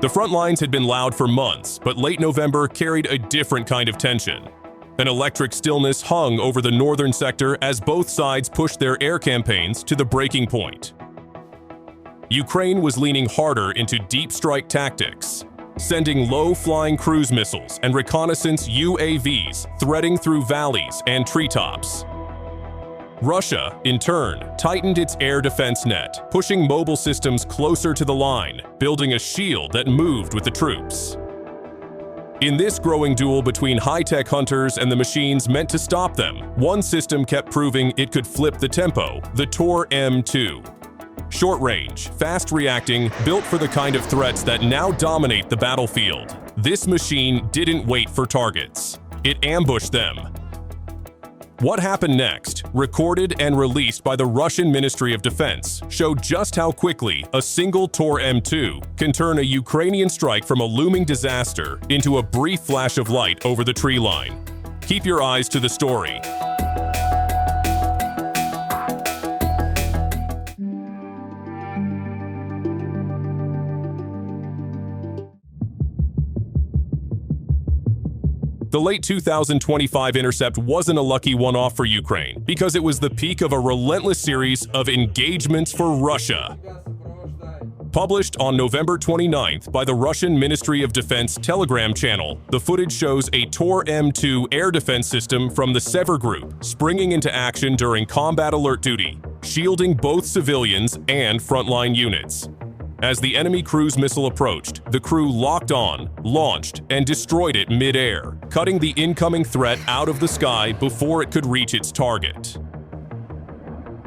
The front lines had been loud for months, but late November carried a different kind of tension. An electric stillness hung over the northern sector as both sides pushed their air campaigns to the breaking point. Ukraine was leaning harder into deep strike tactics, sending low-flying cruise missiles and reconnaissance UAVs threading through valleys and treetops. Russia, in turn, tightened its air defense net, pushing mobile systems closer to the line, building a shield that moved with the troops. In this growing duel between high-tech hunters and the machines meant to stop them, one system kept proving it could flip the tempo: the Tor M2. Short-range, fast-reacting, built for the kind of threats that now dominate the battlefield. This machine didn't wait for targets. It ambushed them. What happened next, recorded and released by the Russian Ministry of Defense, showed just how quickly a single Tor M2 can turn a Ukrainian strike from a looming disaster into a brief flash of light over the tree line. Keep your eyes to the story. The late 2025 intercept wasn't a lucky one-off for Ukraine, because it was the peak of a relentless series of engagements for Russia. Published on November 29th by the Russian Ministry of Defense Telegram channel, the footage shows a Tor M2 air defense system from the Sever Group springing into action during combat alert duty, shielding both civilians and frontline units. As the enemy cruise missile approached, the crew locked on, launched, and destroyed it mid-air, cutting the incoming threat out of the sky before it could reach its target.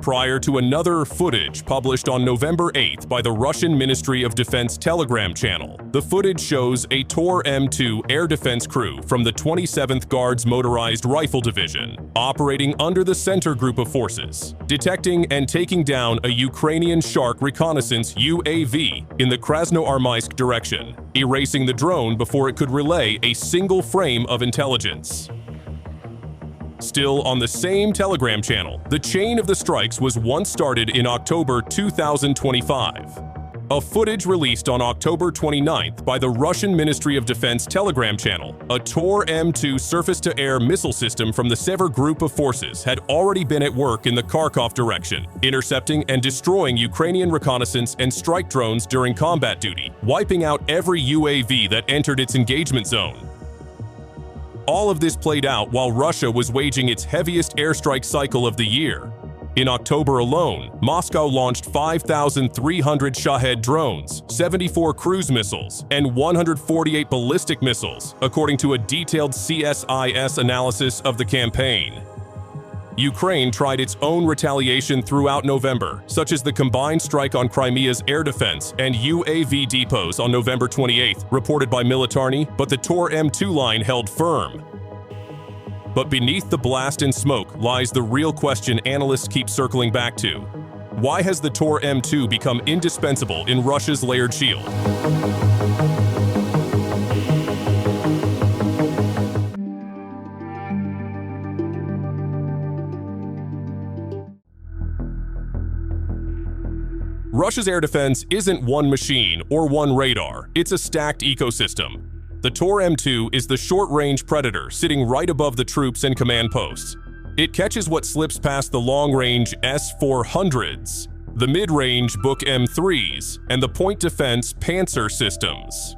Prior to another footage published on November 8th by the Russian Ministry of Defense Telegram channel, the footage shows a Tor M2 air defense crew from the 27th Guards Motorized Rifle Division, operating under the center group of forces, detecting and taking down a Ukrainian Shark reconnaissance UAV in the Krasnoarmeysk direction, erasing the drone before it could relay a single frame of intelligence. Still on the same Telegram channel, the chain of the strikes was once started in October 2025. A footage released on October 29th by the Russian Ministry of Defense Telegram channel, a Tor M2 surface-to-air missile system from the Sever Group of forces had already been at work in the Kharkov direction, intercepting and destroying Ukrainian reconnaissance and strike drones during combat duty, wiping out every UAV that entered its engagement zone. All of this played out while Russia was waging its heaviest airstrike cycle of the year. In October alone, Moscow launched 5,300 Shahed drones, 74 cruise missiles, and 148 ballistic missiles, according to a detailed CSIS analysis of the campaign. Ukraine tried its own retaliation throughout November, such as the combined strike on Crimea's air defense and UAV depots on November 28th, reported by Militarny, but the Tor M2 line held firm. But beneath the blast and smoke lies the real question analysts keep circling back to. Why has the Tor M2 become indispensable in Russia's layered shield? Russia's air defense isn't one machine or one radar, it's a stacked ecosystem. The Tor M2 is the short-range predator sitting right above the troops and command posts. It catches what slips past the long-range S-400s, the mid-range Buk M3s, and the point defense Pantsir systems.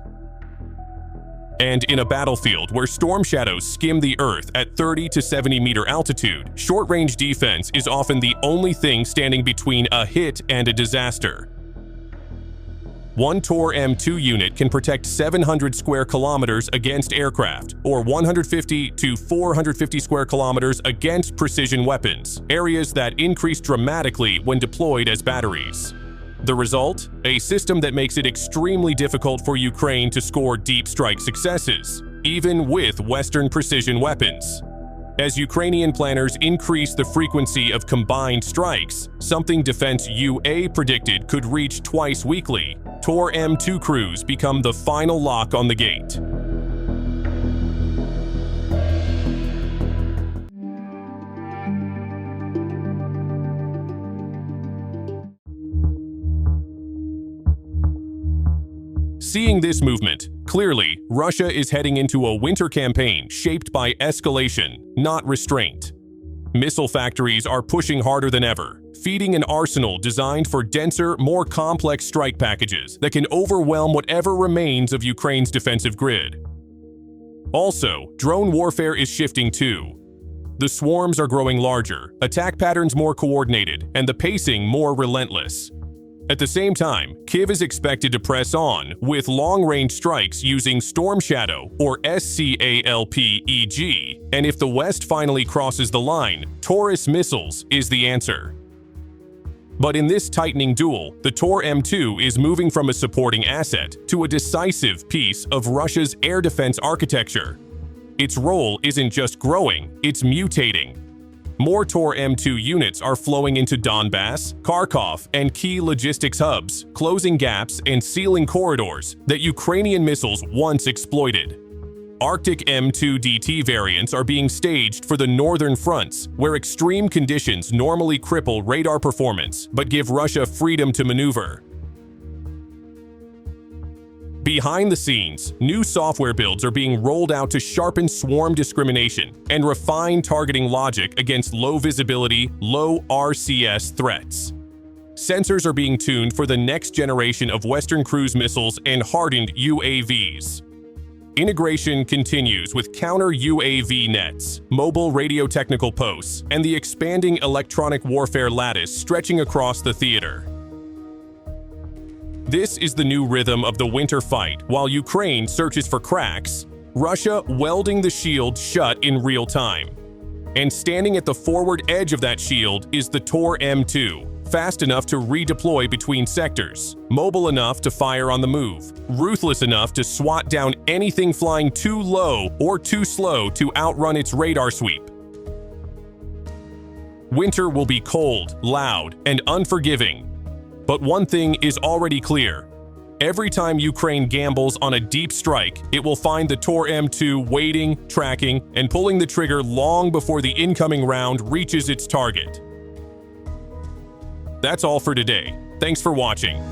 And in a battlefield where storm shadows skim the earth at 30 to 70 meter altitude, short-range defense is often the only thing standing between a hit and a disaster. One Tor M2 unit can protect 700 square kilometers against aircraft, or 150 to 450 square kilometers against precision weapons, areas that increase dramatically when deployed as batteries. The result? A system that makes it extremely difficult for Ukraine to score deep strike successes, even with Western precision weapons. As Ukrainian planners increase the frequency of combined strikes, something Defense UA predicted could reach twice weekly, Tor M2 crews become the final lock on the gate. Seeing this movement, clearly, Russia is heading into a winter campaign shaped by escalation, not restraint. Missile factories are pushing harder than ever, feeding an arsenal designed for denser, more complex strike packages that can overwhelm whatever remains of Ukraine's defensive grid. Also, drone warfare is shifting too. The swarms are growing larger, attack patterns more coordinated, and the pacing more relentless. At the same time, Kyiv is expected to press on with long-range strikes using Storm Shadow or SCALP-EG, and if the West finally crosses the line, Taurus missiles is the answer. But in this tightening duel, the Tor M2 is moving from a supporting asset to a decisive piece of Russia's air defense architecture. Its role isn't just growing, it's mutating. More Tor M2 units are flowing into Donbass, Kharkov, and key logistics hubs, closing gaps and sealing corridors that Ukrainian missiles once exploited. Arctic M2DT variants are being staged for the northern fronts, where extreme conditions normally cripple radar performance but give Russia freedom to maneuver. Behind the scenes, new software builds are being rolled out to sharpen swarm discrimination and refine targeting logic against low-visibility, low-RCS threats. Sensors are being tuned for the next generation of Western cruise missiles and hardened UAVs. Integration continues with counter-UAV nets, mobile radio technical posts, and the expanding electronic warfare lattice stretching across the theater. This is the new rhythm of the winter fight. While Ukraine searches for cracks, Russia welding the shield shut in real time. And standing at the forward edge of that shield is the Tor M2, fast enough to redeploy between sectors, mobile enough to fire on the move, ruthless enough to swat down anything flying too low or too slow to outrun its radar sweep. Winter will be cold, loud, and unforgiving. But one thing is already clear. Every time Ukraine gambles on a deep strike, it will find the Tor M2 waiting, tracking, and pulling the trigger long before the incoming round reaches its target. That's all for today. Thanks for watching.